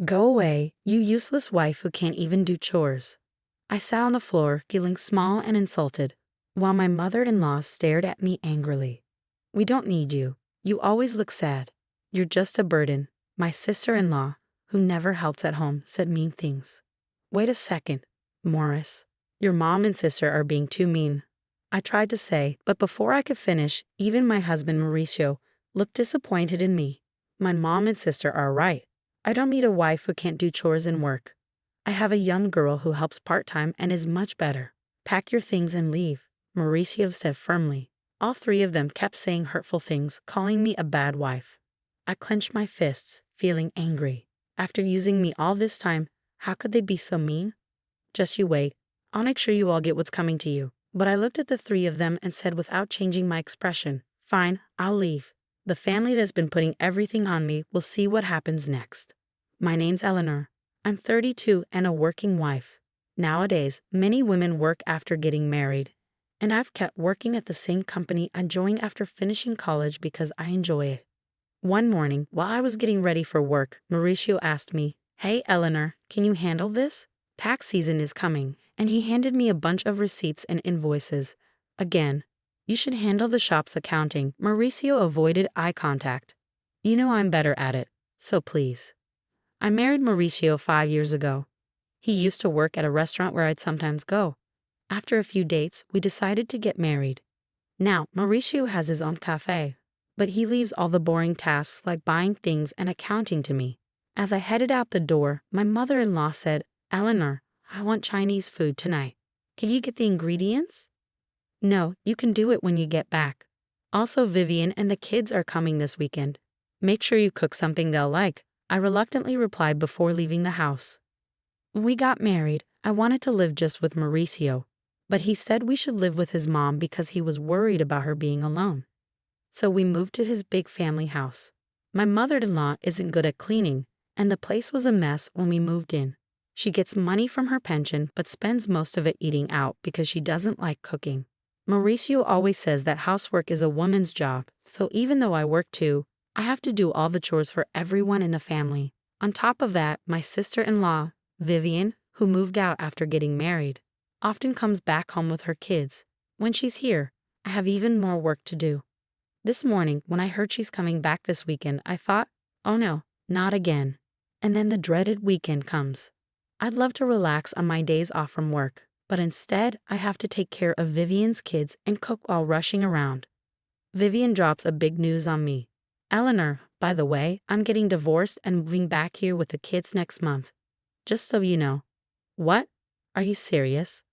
Go away, you useless wife who can't even do chores. I sat on the floor, feeling small and insulted, while my mother-in-law stared at me angrily. We don't need you. You always look sad. You're just a burden. My sister-in-law, who never helps at home, said mean things. Wait a second, Morris. Your mom and sister are being too mean. I tried to say, but before I could finish, even my husband Mauricio looked disappointed in me. My mom and sister are right. I don't need a wife who can't do chores and work. I have a young girl who helps part-time and is much better. Pack your things and leave, Mauricio said firmly. All three of them kept saying hurtful things, calling me a bad wife. I clenched my fists, feeling angry. After using me all this time, how could they be so mean? Just you wait. I'll make sure you all get what's coming to you. But I looked at the three of them and said without changing my expression, fine, I'll leave. The family that's been putting everything on me will see what happens next. My name's Eleanor. I'm 32 and a working wife. Nowadays, many women work after getting married. And I've kept working at the same company I joined after finishing college because I enjoy it. One morning, while I was getting ready for work, Mauricio asked me, "Hey Eleanor, can you handle this? Tax season is coming," and he handed me a bunch of receipts and invoices. Again, "You should handle the shop's accounting." Mauricio avoided eye contact. "You know I'm better at it, so please." I married Mauricio 5 years ago. He used to work at a restaurant where I'd sometimes go. After a few dates, we decided to get married. Now, Mauricio has his own cafe, but he leaves all the boring tasks like buying things and accounting to me. As I headed out the door, my mother-in-law said, "Eleanor, I want Chinese food tonight. Can you get the ingredients?" "No, you can do it when you get back. Also, Vivian and the kids are coming this weekend. Make sure you cook something they'll like," I reluctantly replied before leaving the house. When we got married, I wanted to live just with Mauricio, but he said we should live with his mom because he was worried about her being alone. So we moved to his big family house. My mother-in-law isn't good at cleaning, and the place was a mess when we moved in. She gets money from her pension but spends most of it eating out because she doesn't like cooking. Mauricio always says that housework is a woman's job, so even though I work too, I have to do all the chores for everyone in the family. On top of that, my sister-in-law, Vivian, who moved out after getting married, often comes back home with her kids. When she's here, I have even more work to do. This morning, when I heard she's coming back this weekend, I thought, oh no, not again. And then the dreaded weekend comes. I'd love to relax on my days off from work, but instead I have to take care of Vivian's kids and cook while rushing around. Vivian drops a big news on me. "Eleanor, by the way, I'm getting divorced and moving back here with the kids next month. Just so you know." "What? Are you serious?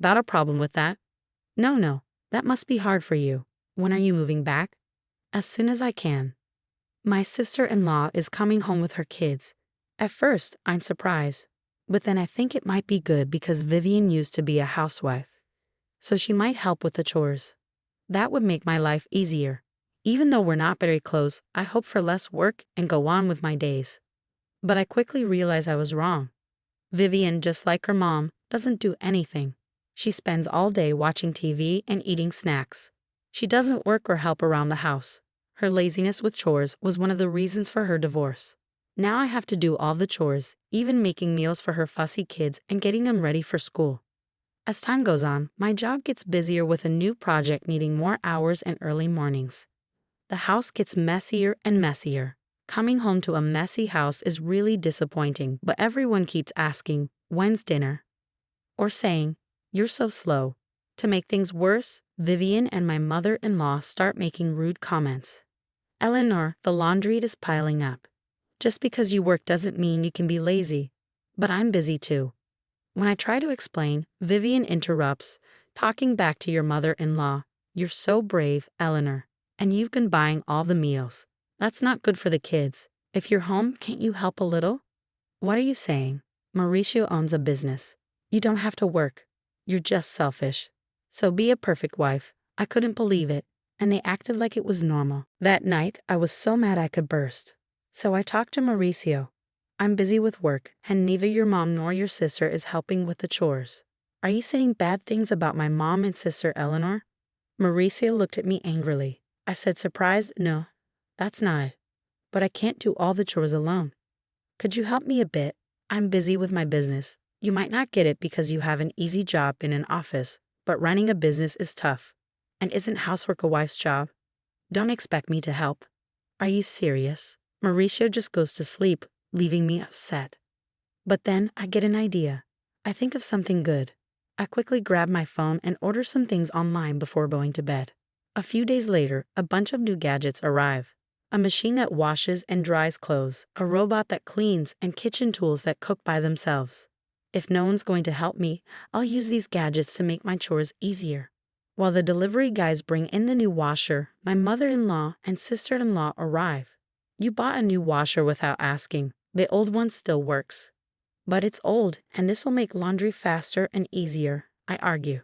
Got a problem with that?" No, that must be hard for you. When are you moving back?" "As soon as I can." My sister-in-law is coming home with her kids. At first, I'm surprised, but then I think it might be good because Vivian used to be a housewife, so she might help with the chores. That would make my life easier. Even though we're not very close, I hope for less work and go on with my days. But I quickly realized I was wrong. Vivian, just like her mom, doesn't do anything. She spends all day watching TV and eating snacks. She doesn't work or help around the house. Her laziness with chores was one of the reasons for her divorce. Now I have to do all the chores, even making meals for her fussy kids and getting them ready for school. As time goes on, my job gets busier with a new project needing more hours and early mornings. The house gets messier and messier. Coming home to a messy house is really disappointing, but everyone keeps asking, "When's dinner?" Or saying, "You're so slow." To make things worse, Vivian and my mother-in-law start making rude comments. "Eleanor, the laundry is piling up. Just because you work doesn't mean you can be lazy." But I'm busy too. When I try to explain, Vivian interrupts, talking back to your mother-in-law. "You're so brave, Eleanor. And you've been buying all the meals. That's not good for the kids. If you're home, can't you help a little?" What are you saying? Mauricio owns a business. You don't have to work. You're just selfish. So be a perfect wife. I couldn't believe it, and they acted like it was normal. That night, I was so mad I could burst. So I talked to Mauricio. "I'm busy with work, and neither your mom nor your sister is helping with the chores. Are you saying bad things about my mom and sister Eleanor?" Mauricio looked at me angrily. I said surprised, "No, that's not it. But I can't do all the chores alone." Could you help me a bit? I'm busy with my business. You might not get it because you have an easy job in an office, but running a business is tough. And isn't housework a wife's job? Don't expect me to help. Are you serious? Mauricio just goes to sleep, leaving me upset. But then I get an idea. I think of something good. I quickly grab my phone and order some things online before going to bed. A few days later, a bunch of new gadgets arrive. A machine that washes and dries clothes, a robot that cleans, and kitchen tools that cook by themselves. If no one's going to help me, I'll use these gadgets to make my chores easier. While the delivery guys bring in the new washer, my mother-in-law and sister-in-law arrive. You bought a new washer without asking. The old one still works. But it's old, and this will make laundry faster and easier, I argue.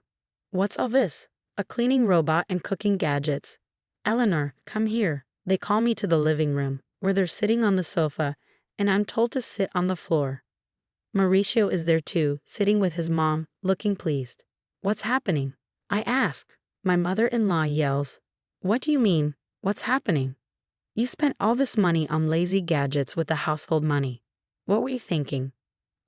What's all this? A cleaning robot and cooking gadgets. Eleanor, come here. They call me to the living room, where they're sitting on the sofa, and I'm told to sit on the floor. Mauricio is there too, sitting with his mom, looking pleased. What's happening? I ask. My mother-in-law yells. What do you mean? What's happening? You spent all this money on lazy gadgets with the household money. What were you thinking?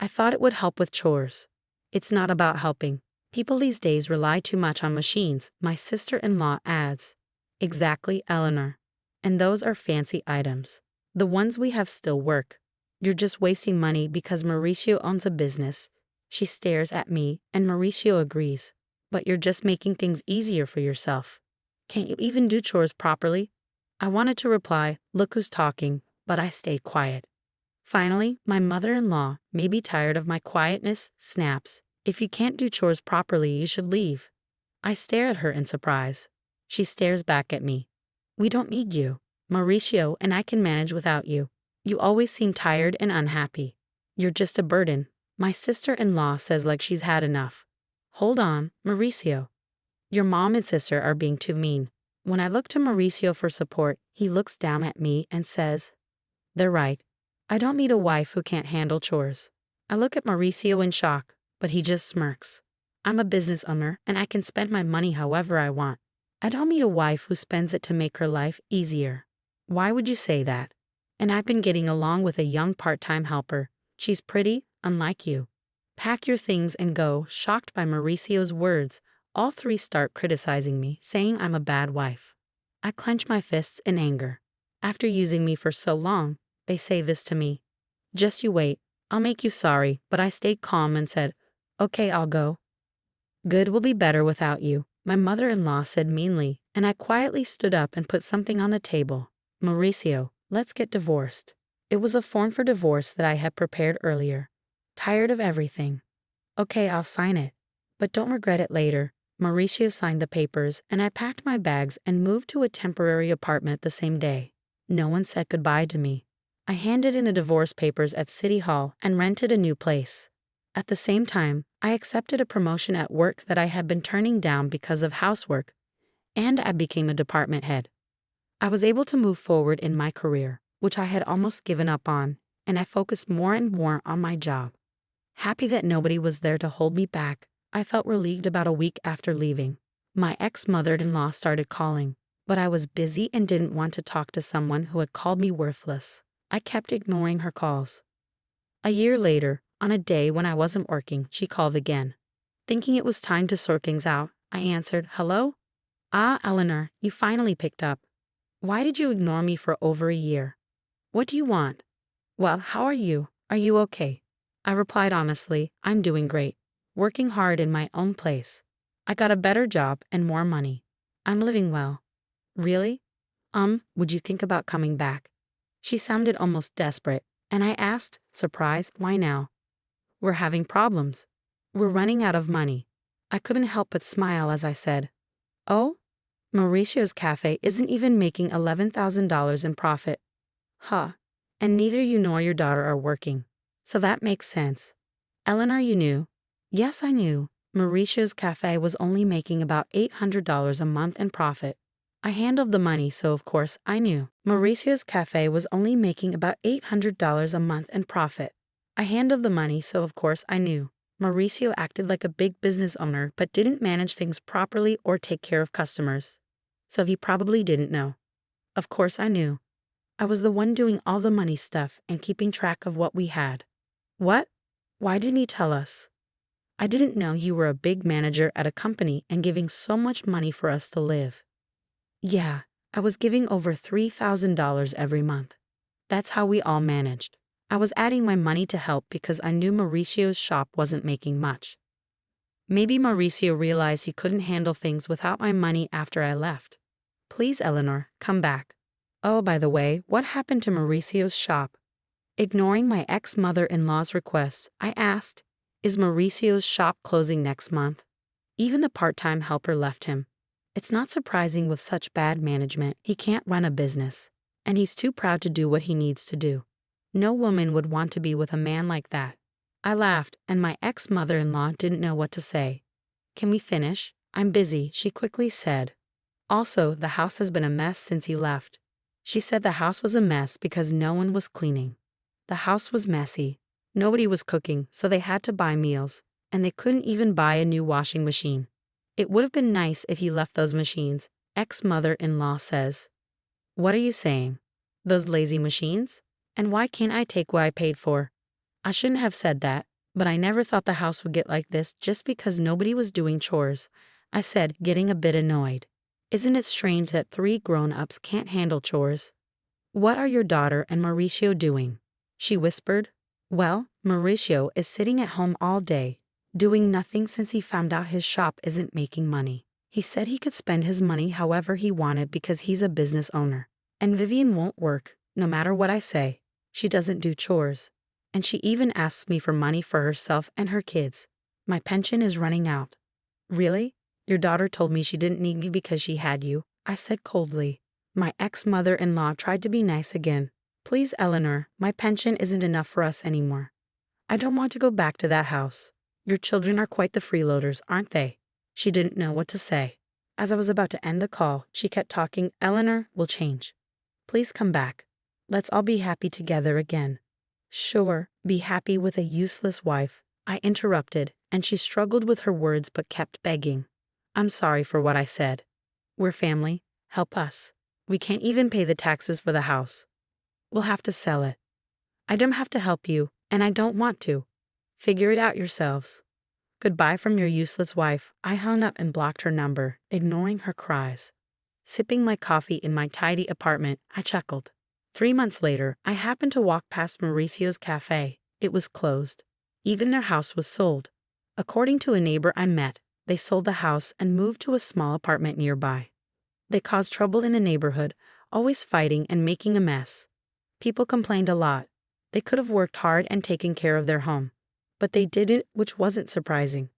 I thought it would help with chores. It's not about helping. People these days rely too much on machines, my sister-in-law adds. Exactly, Eleanor. And those are fancy items. The ones we have still work. You're just wasting money because Mauricio owns a business. She stares at me, and Mauricio agrees. But you're just making things easier for yourself. Can't you even do chores properly? I wanted to reply, look who's talking, but I stayed quiet. Finally, my mother-in-law, maybe tired of my quietness, snaps. If you can't do chores properly, you should leave. I stare at her in surprise. She stares back at me. We don't need you. Mauricio and I can manage without you. You always seem tired and unhappy. You're just a burden, my sister-in-law says like she's had enough. Hold on, Mauricio. Your mom and sister are being too mean. When I look to Mauricio for support, he looks down at me and says, they're right. I don't need a wife who can't handle chores. I look at Mauricio in shock, but he just smirks. I'm a business owner and I can spend my money however I want. I don't need a wife who spends it to make her life easier. Why would you say that? And I've been getting along with a young part-time helper. She's pretty, unlike you. Pack your things and go. Shocked by Mauricio's words, all three start criticizing me, saying I'm a bad wife. I clench my fists in anger. After using me for so long, they say this to me. Just you wait, I'll make you sorry, but I stayed calm and said, okay, I'll go. Good will be better without you, my mother-in-law said meanly, and I quietly stood up and put something on the table. Mauricio, let's get divorced. It was a form for divorce that I had prepared earlier. Tired of everything. Okay, I'll sign it. But don't regret it later. Mauricio signed the papers, and I packed my bags and moved to a temporary apartment the same day. No one said goodbye to me. I handed in the divorce papers at City Hall and rented a new place. At the same time, I accepted a promotion at work that I had been turning down because of housework, and I became a department head. I was able to move forward in my career, which I had almost given up on, and I focused more and more on my job. Happy that nobody was there to hold me back, I felt relieved about a week after leaving. My ex-mother-in-law started calling, but I was busy and didn't want to talk to someone who had called me worthless. I kept ignoring her calls. A year later, on a day when I wasn't working, she called again. Thinking it was time to sort things out, I answered, hello? Ah, Eleanor, you finally picked up. Why did you ignore me for over a year? What do you want? Well, how are you? Are you okay? I replied honestly, I'm doing great. Working hard in my own place. I got a better job and more money. I'm living well. Really? Would you think about coming back? She sounded almost desperate, and I asked, surprised, why now? We're having problems. We're running out of money. I couldn't help but smile as I said, oh? Mauricio's cafe isn't even making $11,000 in profit. Huh. And neither you nor your daughter are working. So that makes sense. Eleanor, you knew? Yes, I knew. Mauricio's cafe was only making about $800 a month in profit. I handled the money, so of course I knew. Mauricio's cafe was only making about $800 a month in profit. I handled the money, so of course I knew. Mauricio acted like a big business owner but didn't manage things properly or take care of customers. So he probably didn't know. Of course I knew. I was the one doing all the money stuff and keeping track of what we had. What? Why didn't you tell us? I didn't know you were a big manager at a company and giving so much money for us to live. Yeah, I was giving over $3,000 every month. That's how we all managed. I was adding my money to help because I knew Mauricio's shop wasn't making much. Maybe Mauricio realized he couldn't handle things without my money after I left. Please, Eleanor, come back. Oh, by the way, what happened to Mauricio's shop? Ignoring my ex-mother-in-law's request, I asked, is Mauricio's shop closing next month? Even the part-time helper left him. It's not surprising with such bad management, he can't run a business. And he's too proud to do what he needs to do. No woman would want to be with a man like that. I laughed, and my ex-mother-in-law didn't know what to say. Can we finish? I'm busy, she quickly said. Also, the house has been a mess since you left. She said the house was a mess because no one was cleaning. The house was messy. Nobody was cooking, so they had to buy meals, and they couldn't even buy a new washing machine. It would have been nice if you left those machines, ex-mother-in-law says. What are you saying? Those lazy machines? And why can't I take what I paid for? I shouldn't have said that, but I never thought the house would get like this just because nobody was doing chores, I said, getting a bit annoyed. Isn't it strange that 3 grown-ups can't handle chores? What are your daughter and Mauricio doing? She whispered. Well, Mauricio is sitting at home all day, doing nothing since he found out his shop isn't making money. He said he could spend his money however he wanted because he's a business owner. And Vivian won't work, no matter what I say. She doesn't do chores. And she even asks me for money for herself and her kids. My pension is running out. Really? Your daughter told me she didn't need me because she had you, I said coldly. My ex-mother-in-law tried to be nice again. Please, Eleanor, my pension isn't enough for us anymore. I don't want to go back to that house. Your children are quite the freeloaders, aren't they? She didn't know what to say. As I was about to end the call, she kept talking. Eleanor will change. Please come back. Let's all be happy together again. Sure, be happy with a useless wife, I interrupted, and she struggled with her words but kept begging. I'm sorry for what I said. We're family. Help us. We can't even pay the taxes for the house. We'll have to sell it. I don't have to help you, and I don't want to. Figure it out yourselves. Goodbye from your useless wife. I hung up and blocked her number, ignoring her cries. Sipping my coffee in my tidy apartment, I chuckled. 3 months later, I happened to walk past Mauricio's cafe. It was closed. Even their house was sold. According to a neighbor I met, they sold the house and moved to a small apartment nearby. They caused trouble in the neighborhood, always fighting and making a mess. People complained a lot. They could have worked hard and taken care of their home. But they didn't, which wasn't surprising.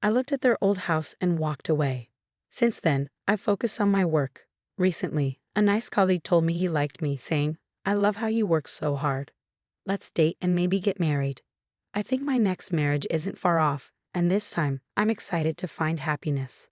I looked at their old house and walked away. Since then, I've focused on my work. Recently, a nice colleague told me he liked me, saying, I love how you work so hard. Let's date and maybe get married. I think my next marriage isn't far off, and this time, I'm excited to find happiness.